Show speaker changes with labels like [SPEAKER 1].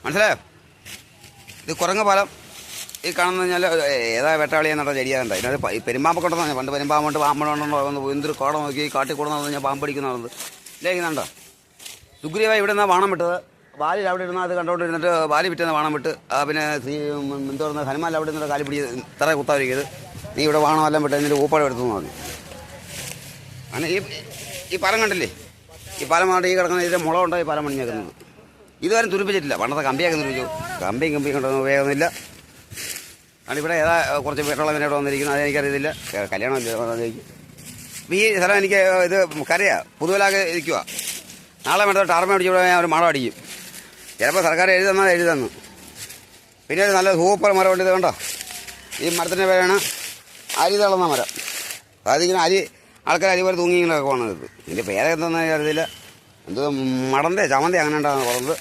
[SPEAKER 1] മനസ്സിലായോ? ഇത് കുരങ്ങ പാലം ഈ കാണുന്ന കഴിഞ്ഞാൽ ഏതാ വെട്ടാളി എന്നുള്ള ചെടിയാകണ്ട. ഇതിനകത്ത് പെരുമ്പാമ്പൊക്കെ ഉണ്ടെന്ന് പണ്ട് പെരുമ്പാമ്പുണ്ട് പാമ്പുണ്ടോ എന്തൊരു കോട നോക്കി കാട്ടി കൂടെ നടന്ന് ഞാൻ പാമ്പടിക്കുന്നതാണ് ഇല്ലേക്കുന്നുണ്ടോ. സുഗ്രീവ ഇവിടെ നിന്നാണ് വാണം വിട്ടത്. ബാലി അവിടെ ഇരുന്നാൽ അത് കണ്ടുകൊണ്ടിരുന്നിട്ട് ബാലി വിറ്റുന്ന വാണം വിട്ട് പിന്നെ എന്തോ പറയുന്നത് ഹനുമാൻ അവിടെ നിന്നിട്ട് കാലി പിടിച്ച് ഇത്ര കുത്താതിരിക്കരുത്, നീ ഇവിടെ വാണം എല്ലാം വിട്ട് എന്നിട്ട് ഊപ്പാട് എടുത്തു പറഞ്ഞു. അങ്ങനെ ഈ പാലം കണ്ടില്ലേ, ഈ പാലം കൊണ്ട് ഈ കിടക്കുന്ന ഇതിൻ്റെ മുള ഉണ്ടായി പാലം പണിഞ്ഞേക്കുന്നത്. ഇതുവരെ തുരുപ്പിച്ചിട്ടില്ല. പണ്ടത്തെ കമ്പിയൊക്കെ തുരുപ്പിച്ചു. കമ്പി കൊണ്ടൊന്നും ഉപയോഗമൊന്നുമില്ല. കാരണം ഇവിടെ ഏതാ കുറച്ച് വീട്ടുള്ളവനെ ഇവിടെ വന്നിരിക്കുന്നത് അതെനിക്കറിയത്തില്ല. കല്യാണമല്ല ഈ സ്ഥലം എനിക്ക് ഇത് കരയാണ്, പുതുവലാകെ ഇരിക്കുക. നാളെ വേണ്ടത് ടാർമ അടിച്ച് ഇവിടെ ഒരു മണം അടിക്കും. ചിലപ്പോൾ സർക്കാർ എഴുതുന്നു. പിന്നെ ഒരു നല്ല സൂപ്പർ മരം ഉണ്ട്. ഇത് കണ്ടോ, ഈ മരത്തിൻ്റെ പേരാണ് അരി തളർന്ന മരം. അതിങ്ങനെ ആൾക്കാർ അരി പോലെ തൂങ്ങി ഇങ്ങനെയൊക്കെ പോകുന്നത്. ഇതിൻ്റെ പേരെന്താണെന്ന് അറിയത്തില്ല. എന്തോ മടന്തേ ചമന്തേ അങ്ങനെ ഉണ്ടാകുന്ന പറഞ്ഞത്.